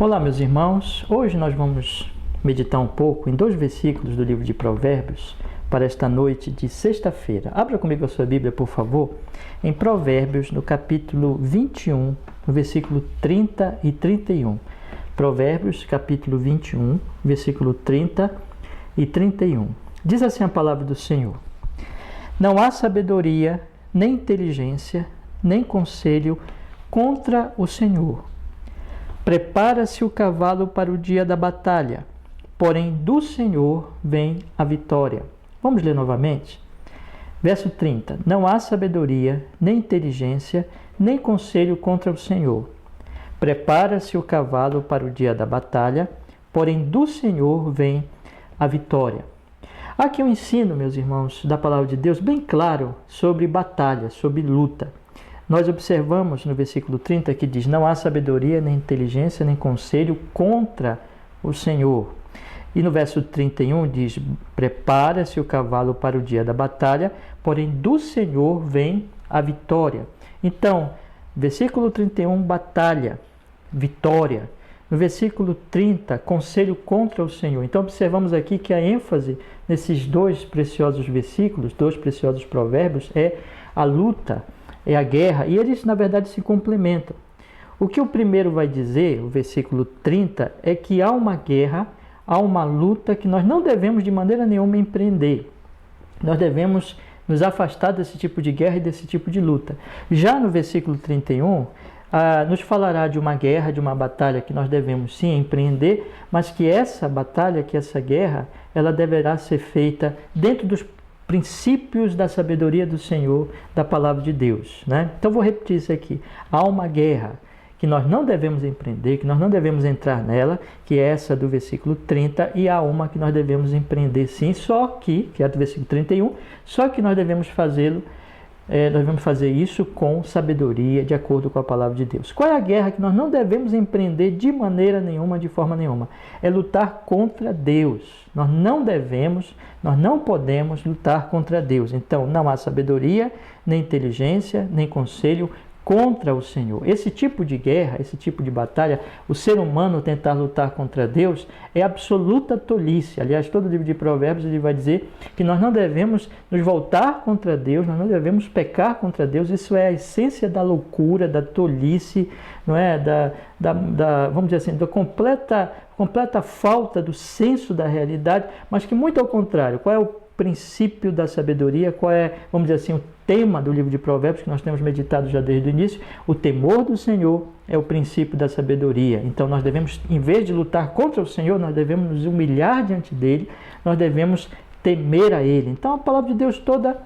Olá, meus irmãos. Hoje nós vamos meditar um pouco em 2 versículos do livro de Provérbios para esta noite de sexta-feira. Abra comigo a sua Bíblia, por favor, em Provérbios, no capítulo 21, no versículo 30 e 31. Provérbios, capítulo 21, versículo 30 e 31. Diz assim a palavra do Senhor: Não há sabedoria, nem inteligência, nem conselho contra o Senhor. Prepara-se o cavalo para o dia da batalha, porém do Senhor vem a vitória. Vamos ler novamente? Verso 30. Não há sabedoria, nem inteligência, nem conselho contra o Senhor. Prepara-se o cavalo para o dia da batalha, porém do Senhor vem a vitória. Aqui eu ensino, meus irmãos, da palavra de Deus, bem claro sobre batalha, sobre luta. Nós observamos no versículo 30 que diz: não há sabedoria, nem inteligência, nem conselho contra o Senhor. E no verso 31 diz: prepara-se o cavalo para o dia da batalha, porém do Senhor vem a vitória. Então, versículo 31, batalha, vitória. No versículo 30, conselho contra o Senhor. Então, observamos aqui que a ênfase nesses 2 preciosos versículos, 2 preciosos provérbios, é a luta, é a guerra, e eles na verdade se complementam. O que o primeiro vai dizer, o versículo 30, é que há uma guerra, há uma luta que nós não devemos de maneira nenhuma empreender. Nós devemos nos afastar desse tipo de guerra e desse tipo de luta. Já no versículo 31, nos falará de uma guerra, de uma batalha que nós devemos sim empreender, mas que essa batalha, que essa guerra, ela deverá ser feita dentro dos princípios da sabedoria do Senhor, da palavra de Deus, né? Então vou repetir isso aqui. Há uma guerra que nós não devemos empreender, que nós não devemos entrar nela, que é essa do versículo 30, e há uma que nós devemos empreender sim, só que é do versículo 31, só que nós devemos fazer isso com sabedoria, de acordo com a palavra de Deus. Qual é a guerra que nós não devemos empreender de maneira nenhuma, de forma nenhuma? É lutar contra Deus. Nós não podemos lutar contra Deus. Então, não há sabedoria, nem inteligência, nem conselho contra o Senhor. Esse tipo de guerra, esse tipo de batalha, o ser humano tentar lutar contra Deus é absoluta tolice. Aliás, todo o livro de Provérbios ele vai dizer que nós não devemos nos voltar contra Deus, nós não devemos pecar contra Deus. Isso é a essência da loucura, da tolice, não é? Vamos dizer assim, da completa falta do senso da realidade, mas que muito ao contrário. Qual é o princípio da sabedoria? Qual é, vamos dizer assim, o tema do livro de Provérbios que nós temos meditado já desde o início? O temor do Senhor é o princípio da sabedoria. Então nós devemos, em vez de lutar contra o Senhor, nós devemos nos humilhar diante dele, nós devemos temer a ele. Então a palavra de Deus toda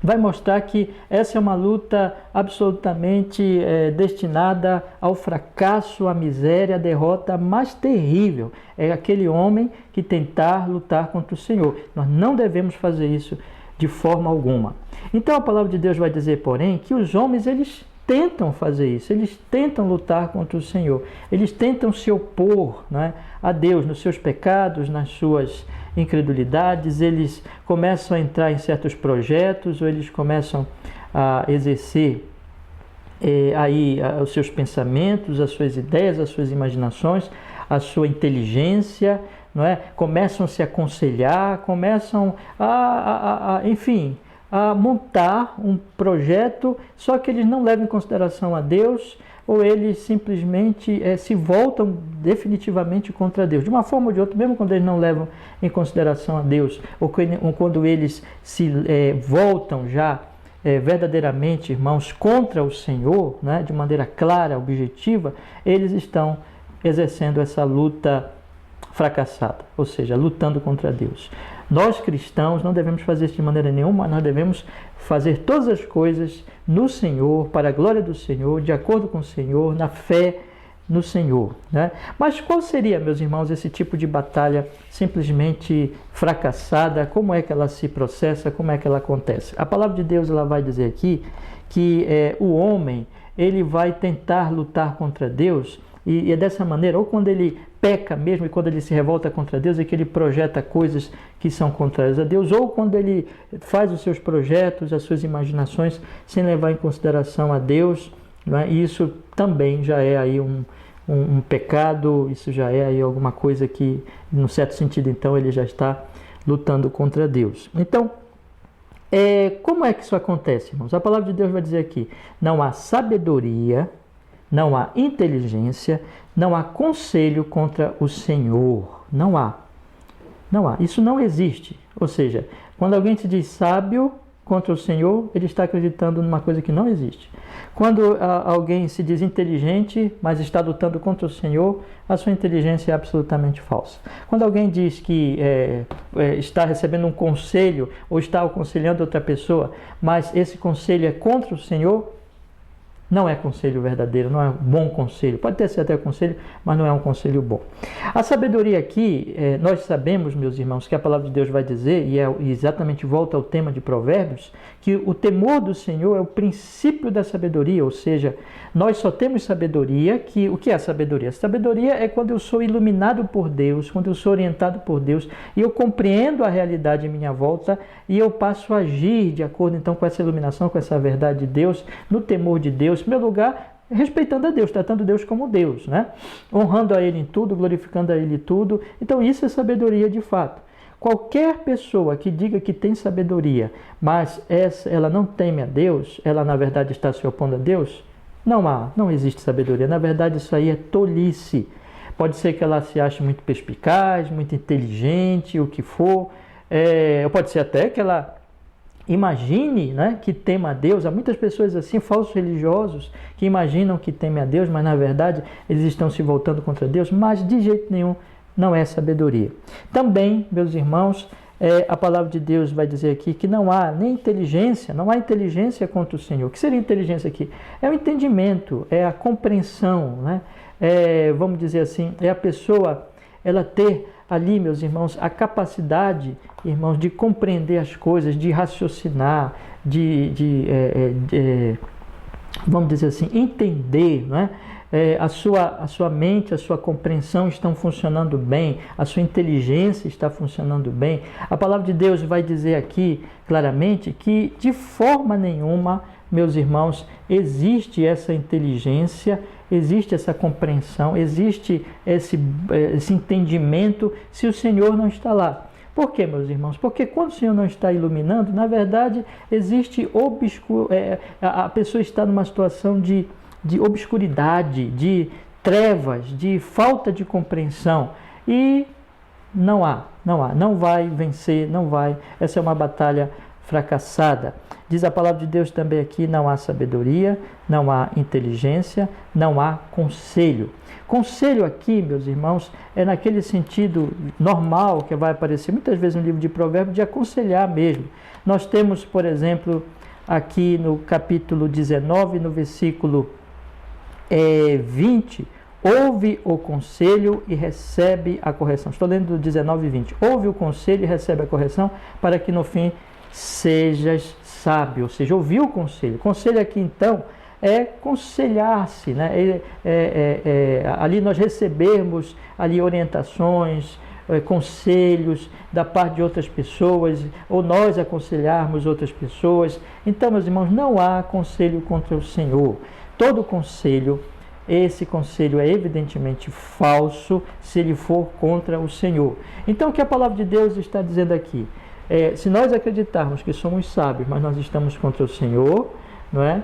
vai mostrar que essa é uma luta absolutamente destinada ao fracasso, à miséria, à derrota mais terrível. É aquele homem que tentar lutar contra o Senhor. Nós não devemos fazer isso de forma alguma. Então a palavra de Deus vai dizer, porém, que os homens eles tentam fazer isso, eles tentam lutar contra o Senhor, eles tentam se opor, né, a Deus nos seus pecados, nas suas incredulidades, eles começam a entrar em certos projetos, ou eles começam a exercer os seus pensamentos, as suas ideias, as suas imaginações, a sua inteligência, não é? Começam a se aconselhar, começam enfim, a montar um projeto, só que eles não levam em consideração a Deus, ou eles simplesmente se voltam definitivamente contra Deus. De uma forma ou de outra, mesmo quando eles não levam em consideração a Deus, ou quando eles se voltam já verdadeiramente, irmãos, contra o Senhor, né, de maneira clara, objetiva, eles estão exercendo essa luta fracassada, ou seja, lutando contra Deus. Nós cristãos não devemos fazer isso de maneira nenhuma, nós devemos fazer todas as coisas no Senhor, para a glória do Senhor, de acordo com o Senhor, na fé no Senhor, né? Mas qual seria, meus irmãos, esse tipo de batalha simplesmente fracassada? Como é que ela se processa? Como é que ela acontece? A palavra de Deus ela vai dizer aqui que o homem ele vai tentar lutar contra Deus, e é dessa maneira, ou quando ele peca mesmo, e quando ele se revolta contra Deus, é que ele projeta coisas que são contrárias a Deus, ou quando ele faz os seus projetos, as suas imaginações, sem levar em consideração a Deus, né? E isso também já é aí um pecado, isso já é aí alguma coisa que, num certo sentido, então, ele já está lutando contra Deus. Então, como é que isso acontece, irmãos? A palavra de Deus vai dizer aqui: não há sabedoria, não há inteligência, não há conselho contra o Senhor. Não há. Não há. Isso não existe. Ou seja, quando alguém se diz sábio contra o Senhor, ele está acreditando numa coisa que não existe. Quando alguém se diz inteligente, mas está lutando contra o Senhor, a sua inteligência é absolutamente falsa. Quando alguém diz que está recebendo um conselho ou está aconselhando outra pessoa, mas esse conselho é contra o Senhor, não é conselho verdadeiro, não é um bom conselho. Pode ter sido até conselho, mas não é um conselho bom. A sabedoria aqui, nós sabemos, meus irmãos, que a palavra de Deus vai dizer, e exatamente volta ao tema de Provérbios, que o temor do Senhor é o princípio da sabedoria, ou seja, nós só temos sabedoria, o que é a sabedoria? A sabedoria é quando eu sou iluminado por Deus, quando eu sou orientado por Deus, e eu compreendo a realidade em minha volta, e eu passo a agir de acordo então com essa iluminação, com essa verdade de Deus, no temor de Deus, em primeiro lugar, respeitando a Deus, tratando Deus como Deus, né? Honrando a Ele em tudo, glorificando a Ele em tudo. Então isso é sabedoria de fato. Qualquer pessoa que diga que tem sabedoria, mas ela não teme a Deus, ela na verdade está se opondo a Deus, não existe sabedoria. Na verdade isso aí é tolice. Pode ser que ela se ache muito perspicaz, muito inteligente, o que for. Pode ser até que ela imagine, né, que tema a Deus. Há muitas pessoas assim, falsos religiosos, que imaginam que temem a Deus, mas na verdade eles estão se voltando contra Deus, mas de jeito nenhum não é sabedoria. Também, meus irmãos, a palavra de Deus vai dizer aqui que não há nem inteligência, não há inteligência contra o Senhor. O que seria inteligência aqui? É o entendimento, é a compreensão, né? Vamos dizer assim, é a pessoa, ela ter ali, meus irmãos, a capacidade, irmãos, de compreender as coisas, de raciocinar, vamos dizer assim, entender, não é? A sua mente, a sua compreensão estão funcionando bem, a sua inteligência está funcionando bem. A palavra de Deus vai dizer aqui claramente que de forma nenhuma, meus irmãos, existe essa inteligência, existe essa compreensão, existe esse entendimento se o Senhor não está lá. Por quê, meus irmãos? Porque quando o Senhor não está iluminando, na verdade, existe a pessoa está numa situação de obscuridade, de trevas, de falta de compreensão. E não vai vencer, não vai. Essa é uma batalha fracassada. Diz a palavra de Deus também aqui: não há sabedoria, não há inteligência, não há conselho. Conselho aqui, meus irmãos, é naquele sentido normal que vai aparecer muitas vezes no livro de Provérbios, de aconselhar mesmo. Nós temos, por exemplo, aqui no capítulo 19, no versículo 20, ouve o conselho e recebe a correção. Estou lendo do 19 e 20. Ouve o conselho e recebe a correção, para que no fim sejas sábio. Ou seja, ouvir o conselho. Conselho aqui então é conselhar-se, né? Ali nós recebermos ali orientações, conselhos da parte de outras pessoas, ou nós aconselharmos outras pessoas. Então, meus irmãos, não há conselho contra o Senhor. Todo conselho, esse conselho é evidentemente falso se ele for contra o Senhor. Então, o que a palavra de Deus está dizendo aqui? Se nós acreditarmos que somos sábios, mas nós estamos contra o Senhor, não é?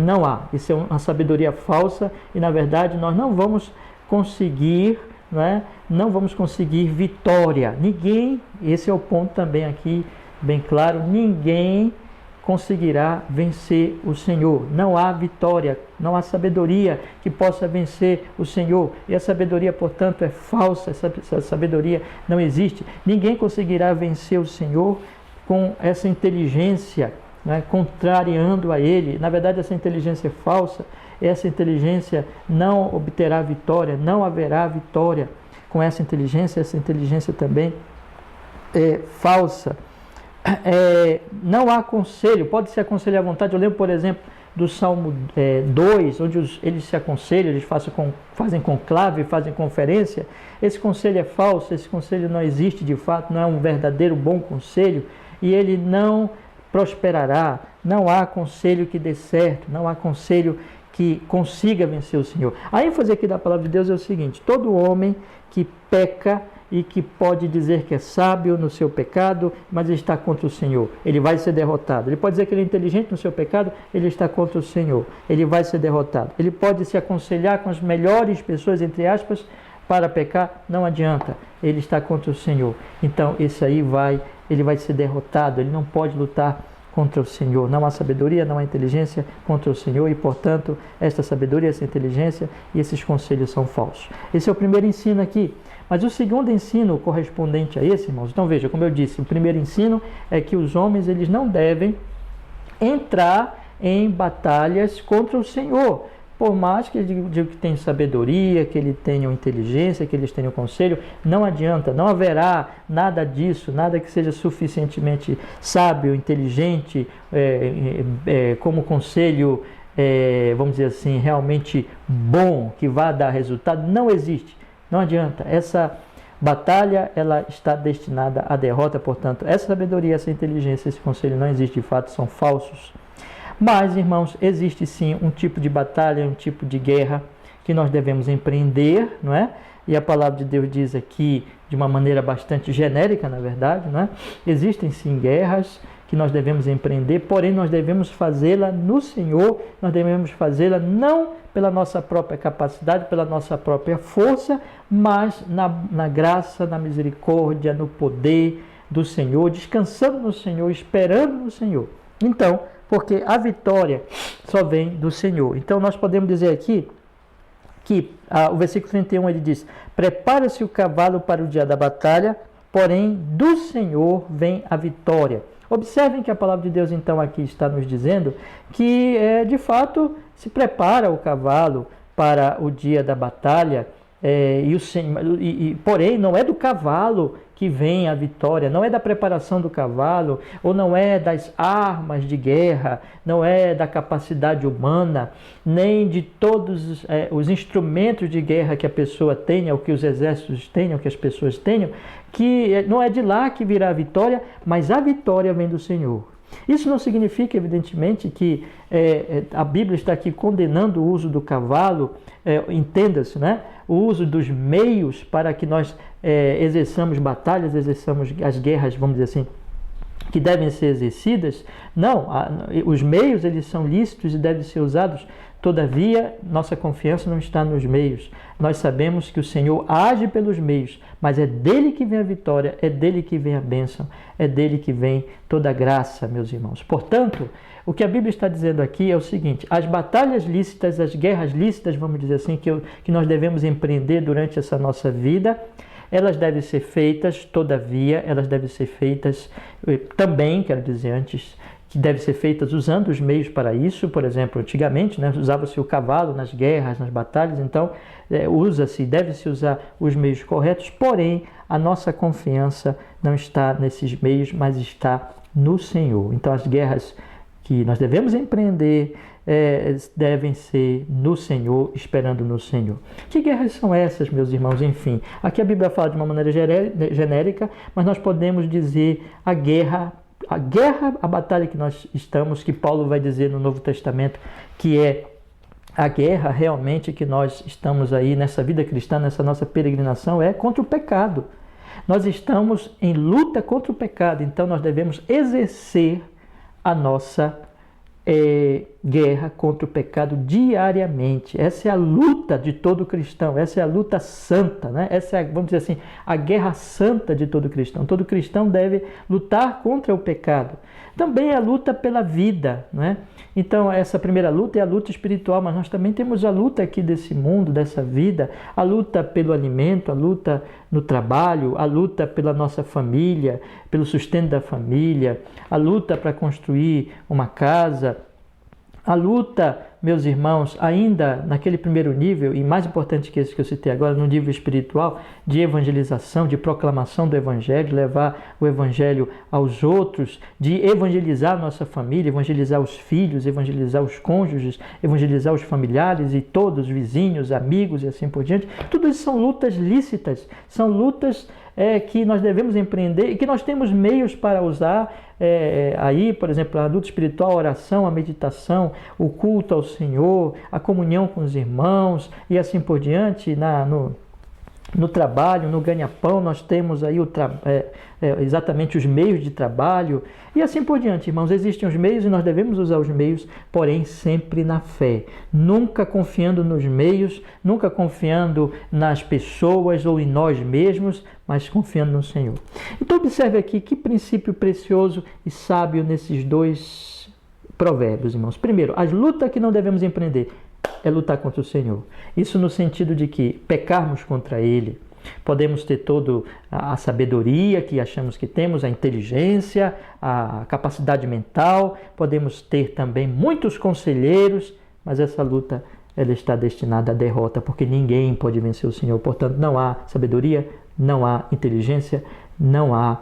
Não há. Isso é uma sabedoria falsa e, na verdade, nós não vamos conseguir, não é? Não vamos conseguir vitória. Ninguém, esse é o ponto também aqui, bem claro, ninguém conseguirá vencer o Senhor. Não há vitória, não há sabedoria que possa vencer o Senhor. E a sabedoria, portanto, é falsa, essa sabedoria não existe. Ninguém conseguirá vencer o Senhor com essa inteligência, né, contrariando a Ele. Na verdade, essa inteligência é falsa. Essa inteligência não obterá vitória, não haverá vitória com essa inteligência também é falsa. Não há conselho, pode se aconselhar à vontade. Eu lembro, por exemplo, do Salmo 2, onde eles se aconselham, eles fazem conclave, fazem conferência. Esse conselho é falso, esse conselho não existe de fato, não é um verdadeiro bom conselho, e ele não prosperará. Não há conselho que dê certo, não há conselho que consiga vencer o Senhor. A ênfase aqui da palavra de Deus é o seguinte: todo homem que peca e que pode dizer que é sábio no seu pecado, mas está contra o Senhor, ele vai ser derrotado. Ele pode dizer que ele é inteligente no seu pecado, ele está contra o Senhor, ele vai ser derrotado. Ele pode se aconselhar com as melhores pessoas, entre aspas, para pecar, não adianta, ele está contra o Senhor. Então esse aí ele vai ser derrotado, ele não pode lutar contra o Senhor. Não há sabedoria, não há inteligência contra o Senhor e, portanto, esta sabedoria, essa inteligência e esses conselhos são falsos. Esse é o primeiro ensino aqui. Mas o segundo ensino correspondente a esse, irmãos, então veja, como eu disse, o primeiro ensino é que os homens eles não devem entrar em batalhas contra o Senhor. Por mais que ele diga que tem sabedoria, que ele tenha inteligência, que eles tenham conselho, não adianta, não haverá nada disso, nada que seja suficientemente sábio, inteligente, como conselho, vamos dizer assim, realmente bom, que vá dar resultado, não existe, não adianta. Essa batalha, ela está destinada à derrota, portanto, essa sabedoria, essa inteligência, esse conselho não existe de fato, são falsos. Mas, irmãos, existe sim um tipo de batalha, um tipo de guerra que nós devemos empreender, não é? E a palavra de Deus diz aqui de uma maneira bastante genérica, na verdade, não é? Existem sim guerras que nós devemos empreender, porém nós devemos fazê-la no Senhor, nós devemos fazê-la não pela nossa própria capacidade, pela nossa própria força, mas na graça, na misericórdia, no poder do Senhor, descansando no Senhor, esperando no Senhor. Então, porque a vitória só vem do Senhor. Então nós podemos dizer aqui que o versículo 31 ele diz: prepara-se o cavalo para o dia da batalha, porém do Senhor vem a vitória. Observem que a palavra de Deus então aqui está nos dizendo que de fato se prepara o cavalo para o dia da batalha, porém não é do cavalo que vem a vitória, não é da preparação do cavalo, ou não é das armas de guerra, não é da capacidade humana, nem de todos os instrumentos de guerra que a pessoa tenha, ou que os exércitos tenham, que as pessoas tenham, que não é de lá que virá a vitória, mas a vitória vem do Senhor. Isso não significa, evidentemente, que a Bíblia está aqui condenando o uso do cavalo, entenda-se, né? O uso dos meios para que nós exerçamos batalhas, exerçamos as guerras, vamos dizer assim, que devem ser exercidas. Não, os meios eles são lícitos e devem ser usados. Todavia, nossa confiança não está nos meios. Nós sabemos que o Senhor age pelos meios, mas é dele que vem a vitória, é dele que vem a bênção, é dele que vem toda a graça, meus irmãos. Portanto, o que a Bíblia está dizendo aqui é o seguinte: as batalhas lícitas, as guerras lícitas, vamos dizer assim, que nós devemos empreender durante essa nossa vida, elas devem ser feitas, todavia, elas devem ser feitas também, quero dizer antes, que devem ser feitas usando os meios para isso. Por exemplo, antigamente, né, usava-se o cavalo nas guerras, nas batalhas, então deve-se usar os meios corretos, porém a nossa confiança não está nesses meios, mas está no Senhor. Então as guerras que nós devemos empreender devem ser no Senhor, esperando no Senhor. Que guerras são essas, meus irmãos? Enfim, aqui a Bíblia fala de uma maneira genérica, mas nós podemos dizer a batalha que nós estamos, que Paulo vai dizer no Novo Testamento, que é a guerra realmente que nós estamos aí nessa vida cristã, nessa nossa peregrinação, é contra o pecado. Nós estamos em luta contra o pecado, então nós devemos exercer a nossa guerra contra o pecado diariamente. Essa é a luta de todo cristão, essa é a luta santa, né? Essa é, vamos dizer assim, a guerra santa de todo cristão. Todo cristão deve lutar contra o pecado. Também é a luta pela vida, né? Então essa primeira luta é a luta espiritual, mas nós também temos a luta aqui desse mundo, dessa vida, a luta pelo alimento, a luta no trabalho, a luta pela nossa família, pelo sustento da família, a luta para construir uma casa, a luta, meus irmãos, ainda naquele primeiro nível, e mais importante que esse que eu citei agora, no nível espiritual, de evangelização, de proclamação do Evangelho, levar o Evangelho aos outros, de evangelizar a nossa família, evangelizar os filhos, evangelizar os cônjuges, evangelizar os familiares e todos os vizinhos, amigos e assim por diante. Tudo isso são lutas lícitas, são lutas que nós devemos empreender e que nós temos meios para usar, aí, por exemplo, a luta espiritual, a oração, a meditação, o culto ao Senhor, a comunhão com os irmãos e assim por diante, no trabalho, no ganha-pão, nós temos aí exatamente os meios de trabalho e assim por diante, irmãos. Existem os meios e nós devemos usar os meios, porém sempre na fé, nunca confiando nos meios, nunca confiando nas pessoas ou em nós mesmos, mas confiando no Senhor. Então observe aqui que princípio precioso e sábio nesses dois provérbios, irmãos. Primeiro, as lutas que não devemos empreender é lutar contra o Senhor. Isso no sentido de que pecarmos contra Ele. Podemos ter toda a sabedoria que achamos que temos, a inteligência, a capacidade mental, podemos ter também muitos conselheiros, mas essa luta ela está destinada à derrota, porque ninguém pode vencer o Senhor. Portanto, não há sabedoria, não há inteligência, não há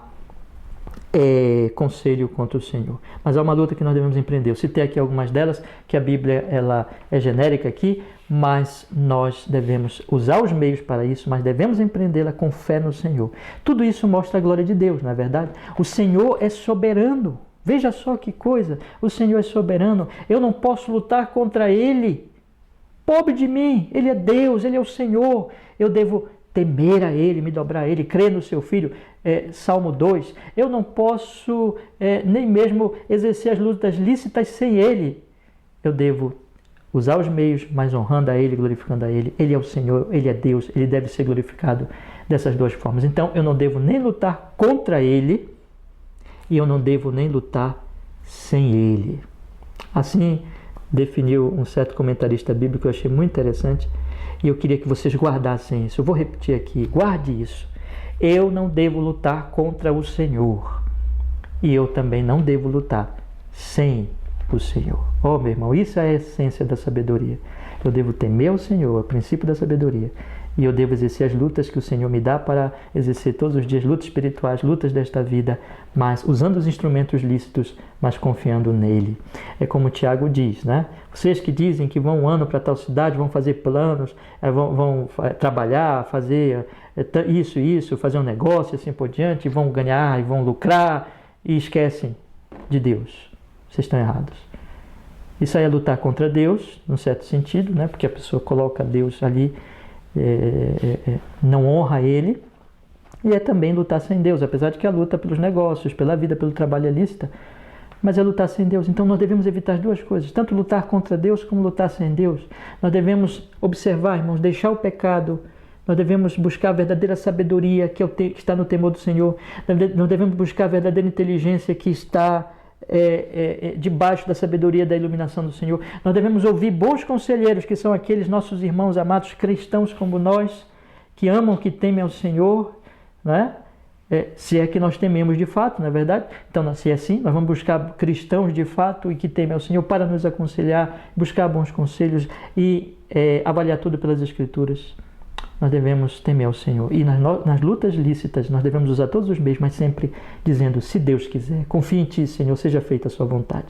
conselho contra o Senhor. Mas há uma luta que nós devemos empreender. Eu citei aqui algumas delas, que a Bíblia ela é genérica aqui, mas nós devemos usar os meios para isso, mas devemos empreendê-la com fé no Senhor. Tudo isso mostra a glória de Deus, não é verdade? O Senhor é soberano. Veja só que coisa, o Senhor é soberano. Eu não posso lutar contra Ele. Pobre de mim, Ele é Deus, Ele é o Senhor. Eu devo temer a Ele, me dobrar a Ele, crer no Seu Filho. Salmo 2, eu não posso nem mesmo exercer as lutas lícitas sem Ele. Eu devo usar os meios, mas honrando a Ele, glorificando a Ele. Ele é o Senhor, Ele é Deus, Ele deve ser glorificado dessas duas formas. Então, eu não devo nem lutar contra Ele e eu não devo nem lutar sem Ele. Assim definiu um certo comentarista bíblico que eu achei muito interessante e eu queria que vocês guardassem isso. Eu vou repetir aqui, guarde isso. Eu não devo lutar contra o Senhor e eu também não devo lutar sem o Senhor. Meu irmão, isso é a essência da sabedoria. Eu devo temer o Senhor, é o princípio da sabedoria. E eu devo exercer as lutas que o Senhor me dá para exercer todos os dias, lutas espirituais, lutas desta vida, mas usando os instrumentos lícitos, mas confiando nele. É como o Tiago diz, né? Vocês que dizem que vão um ano para tal cidade, vão fazer planos, vão trabalhar, fazer isso, fazer um negócio, assim por diante, vão ganhar e vão lucrar e esquecem de Deus. Vocês estão errados. Isso aí é lutar contra Deus, num certo sentido, né? Porque a pessoa coloca Deus ali, não honra Ele, e é também lutar sem Deus, apesar de que a luta pelos negócios, pela vida, pelo trabalho é lícita, mas é lutar sem Deus. Então nós devemos evitar as duas coisas, tanto lutar contra Deus como lutar sem Deus. Nós devemos observar, irmãos, deixar o pecado. Nós devemos buscar a verdadeira sabedoria que está no temor do Senhor. Nós devemos buscar a verdadeira inteligência que está debaixo da sabedoria da iluminação do Senhor. Nós devemos ouvir bons conselheiros, que são aqueles nossos irmãos amados cristãos como nós, que amam, que temem ao Senhor, né? Se é que nós tememos de fato, não é verdade? Então, se é assim, nós vamos buscar cristãos de fato e que temem ao Senhor para nos aconselhar, buscar bons conselhos e avaliar tudo pelas Escrituras. Nós devemos temer ao Senhor. E nas lutas lícitas, nós devemos usar todos os meios, mas sempre dizendo, se Deus quiser, confie em Ti, Senhor, seja feita a Sua vontade.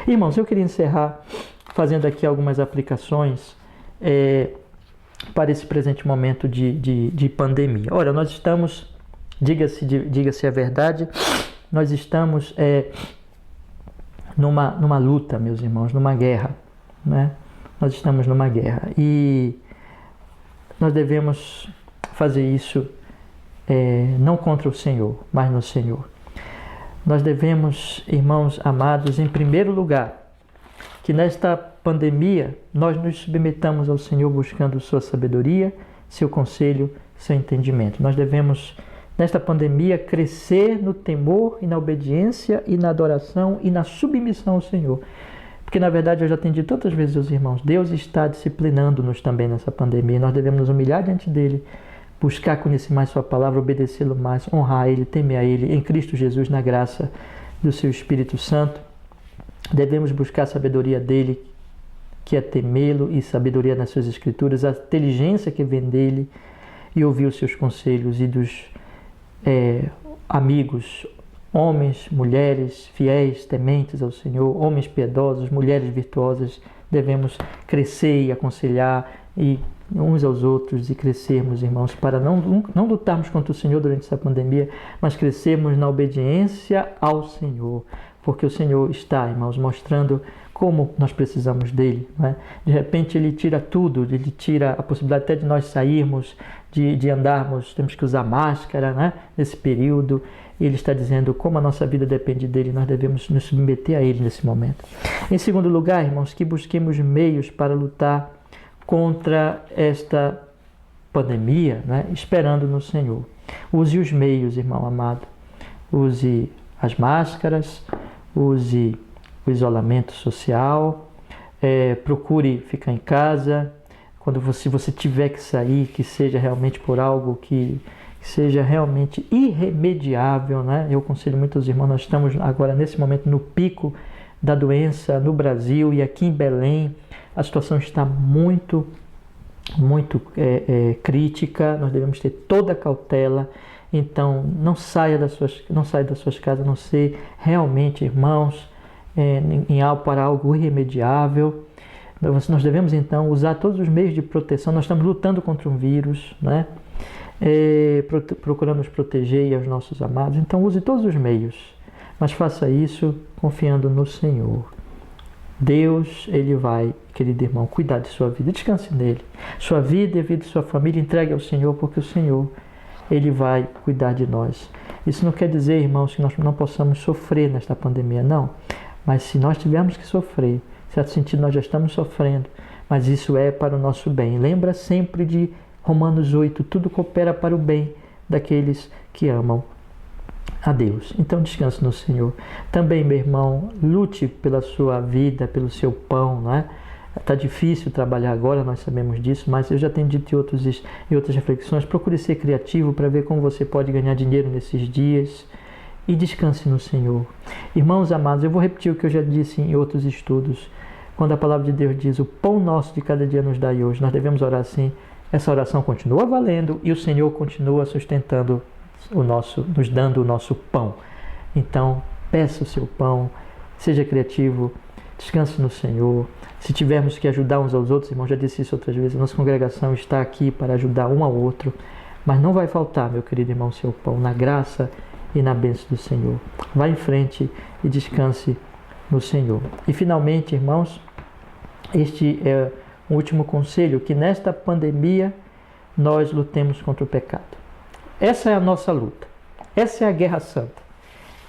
Irmãos, eu queria encerrar fazendo aqui algumas aplicações para esse presente momento de pandemia. Ora, nós estamos, diga-se a verdade, nós estamos numa luta, meus irmãos, numa guerra, né? Nós estamos numa guerra e nós devemos fazer isso não contra o Senhor, mas no Senhor. Nós devemos, irmãos amados, em primeiro lugar, que nesta pandemia nós nos submetamos ao Senhor buscando Sua sabedoria, Seu conselho, Seu entendimento. Nós devemos, nesta pandemia, crescer no temor e na obediência e na adoração e na submissão ao Senhor. Porque, na verdade, eu já atendi tantas vezes aos irmãos, Deus está disciplinando-nos também nessa pandemia. Nós devemos nos humilhar diante dEle, buscar conhecer mais Sua palavra, obedecê-lo mais, honrar Ele, temer a Ele, em Cristo Jesus, na graça do Seu Espírito Santo. Devemos buscar a sabedoria dEle, que é temê-lo, e sabedoria nas Suas Escrituras, a inteligência que vem dEle, e ouvir os Seus conselhos e dos amigos, homens, mulheres fiéis, tementes ao Senhor, homens piedosos, mulheres virtuosas, devemos crescer e aconselhar e uns aos outros e crescermos, irmãos, para não lutarmos contra o Senhor durante essa pandemia, mas crescermos na obediência ao Senhor, porque o Senhor está, irmãos, mostrando como nós precisamos dele, não é? De repente ele tira tudo, ele tira a possibilidade até de nós sairmos, de andarmos, temos que usar máscara, né? Nesse período. Ele está dizendo como a nossa vida depende dele, nós devemos nos submeter a ele nesse momento. Em segundo lugar, irmãos, que busquemos meios para lutar contra esta pandemia, né? Esperando no Senhor. Use os meios, irmão amado. Use as máscaras, use o isolamento social, procure ficar em casa. Se você tiver que sair, que seja realmente por algo que seja realmente irremediável, né? Eu aconselho muito aos irmãos, nós estamos agora nesse momento no pico da doença no Brasil e aqui em Belém a situação está muito crítica, nós devemos ter toda a cautela. Então não saia das suas casas, a não ser realmente, irmãos, para algo irremediável. Nós devemos então usar todos os meios de proteção. Nós estamos lutando contra um vírus, né? Procurando nos proteger e aos nossos amados. Então use todos os meios, mas faça isso confiando no Senhor. Deus, ele vai, querido irmão, cuidar de sua vida, descanse nele. Sua vida e a vida de sua família entregue ao Senhor, porque o Senhor, ele vai cuidar de nós. Isso não quer dizer, irmãos, que nós não possamos sofrer nesta pandemia, não. Mas se nós tivermos que sofrer, em certo sentido nós já estamos sofrendo, mas isso é para o nosso bem. Lembra sempre de Romanos 8, tudo coopera para o bem daqueles que amam a Deus. Então descanse no Senhor. Também, meu irmão, lute pela sua vida, pelo seu pão, não é? Está difícil trabalhar agora, nós sabemos disso, mas eu já tenho dito em outras reflexões, procure ser criativo para ver como você pode ganhar dinheiro nesses dias e descanse no Senhor. Irmãos amados, eu vou repetir o que eu já disse em outros estudos. Quando a palavra de Deus diz, o pão nosso de cada dia nos dai hoje, nós devemos orar assim. Essa oração continua valendo e o Senhor continua sustentando nos dando o nosso pão. Então, peça o seu pão, seja criativo, descanse no Senhor. Se tivermos que ajudar uns aos outros, irmão, já disse isso outras vezes, a nossa congregação está aqui para ajudar um ao outro, mas não vai faltar, meu querido irmão, seu pão, na graça e na bênção do Senhor. Vá em frente e descanse no Senhor. E finalmente, irmãos, este é um último conselho, que nesta pandemia nós lutemos contra o pecado. Essa é a nossa luta. Essa é a guerra santa.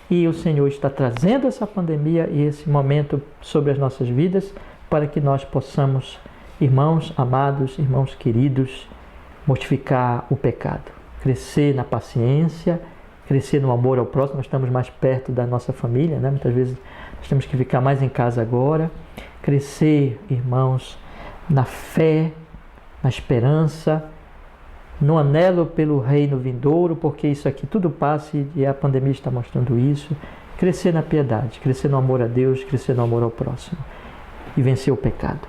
E o Senhor está trazendo essa pandemia e esse momento sobre as nossas vidas para que nós possamos, irmãos amados, irmãos queridos, mortificar o pecado, crescer na paciência, crescer no amor ao próximo. Nós estamos mais perto da nossa família, né? Muitas vezes nós temos que ficar mais em casa agora. Crescer, irmãos, na fé, na esperança, no anelo pelo reino vindouro, porque isso aqui tudo passa e a pandemia está mostrando isso. Crescer na piedade, crescer no amor a Deus, crescer no amor ao próximo e vencer o pecado.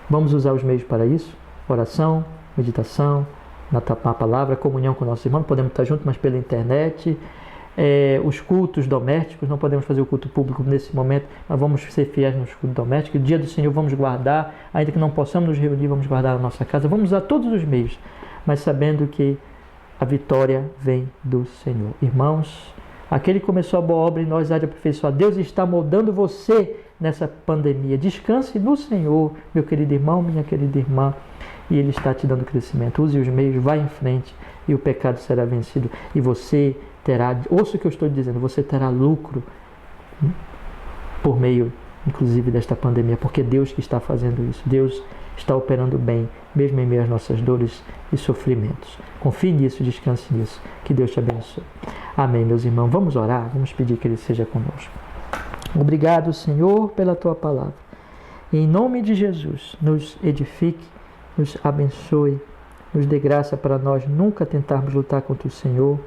Vamos usar os meios para isso? Oração, meditação, na palavra, comunhão com nossos irmãos. Podemos estar juntos, mas pela internet. Os cultos domésticos, não podemos fazer o culto público nesse momento, mas vamos ser fiéis nos cultos domésticos. O dia do Senhor vamos guardar, ainda que não possamos nos reunir, vamos guardar a nossa casa. Vamos usar todos os meios, mas sabendo que a vitória vem do Senhor. Irmãos, aquele que começou a boa obra em nós há de aperfeiçoar. Deus está moldando você nessa pandemia. Descanse no Senhor, meu querido irmão, minha querida irmã, e Ele está te dando crescimento. Use os meios, vá em frente e o pecado será vencido. E você terá, ouça o que eu estou dizendo, você terá lucro por meio, inclusive, desta pandemia, porque Deus que está fazendo isso. Deus está operando bem, mesmo em meio às nossas dores e sofrimentos. Confie nisso, descanse nisso. Que Deus te abençoe. Amém, meus irmãos. Vamos orar, vamos pedir que Ele seja conosco. Obrigado, Senhor, pela Tua palavra. Em nome de Jesus, nos edifique, nos abençoe, nos dê graça para nós nunca tentarmos lutar contra o Senhor,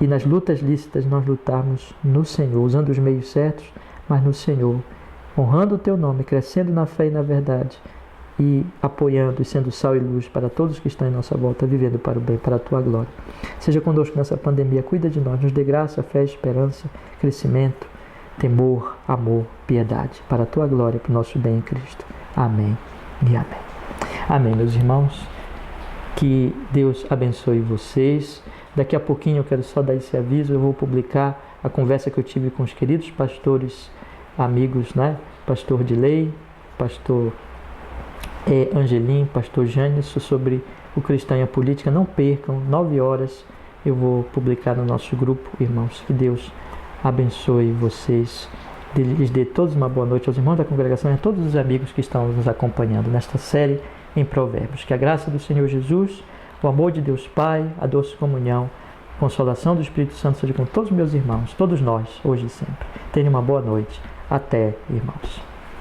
e nas lutas lícitas nós lutarmos no Senhor, usando os meios certos, mas no Senhor, honrando o Teu nome, crescendo na fé e na verdade, e apoiando e sendo sal e luz para todos que estão em nossa volta, vivendo para o bem, para a Tua glória. Seja conosco nessa pandemia, cuida de nós, nos dê graça, fé, esperança, crescimento, temor, amor, piedade, para a Tua glória, para o nosso bem em Cristo. Amém e amém. Amém, meus irmãos. Que Deus abençoe vocês. Daqui a pouquinho eu quero só dar esse aviso. Eu vou publicar a conversa que eu tive com os queridos pastores amigos, né? Pastor Dilei, pastor Angelim, pastor Jânice, sobre o cristão e a política. Não percam, 9 horas eu vou publicar no nosso grupo, irmãos. Que Deus abençoe vocês, lhes dê todos uma boa noite aos irmãos da congregação e a todos os amigos que estão nos acompanhando nesta série em Provérbios. Que a graça do Senhor Jesus, o amor de Deus Pai, a doce comunhão, a consolação do Espírito Santo seja com todos os meus irmãos, todos nós, hoje e sempre. Tenham uma boa noite. Até, irmãos.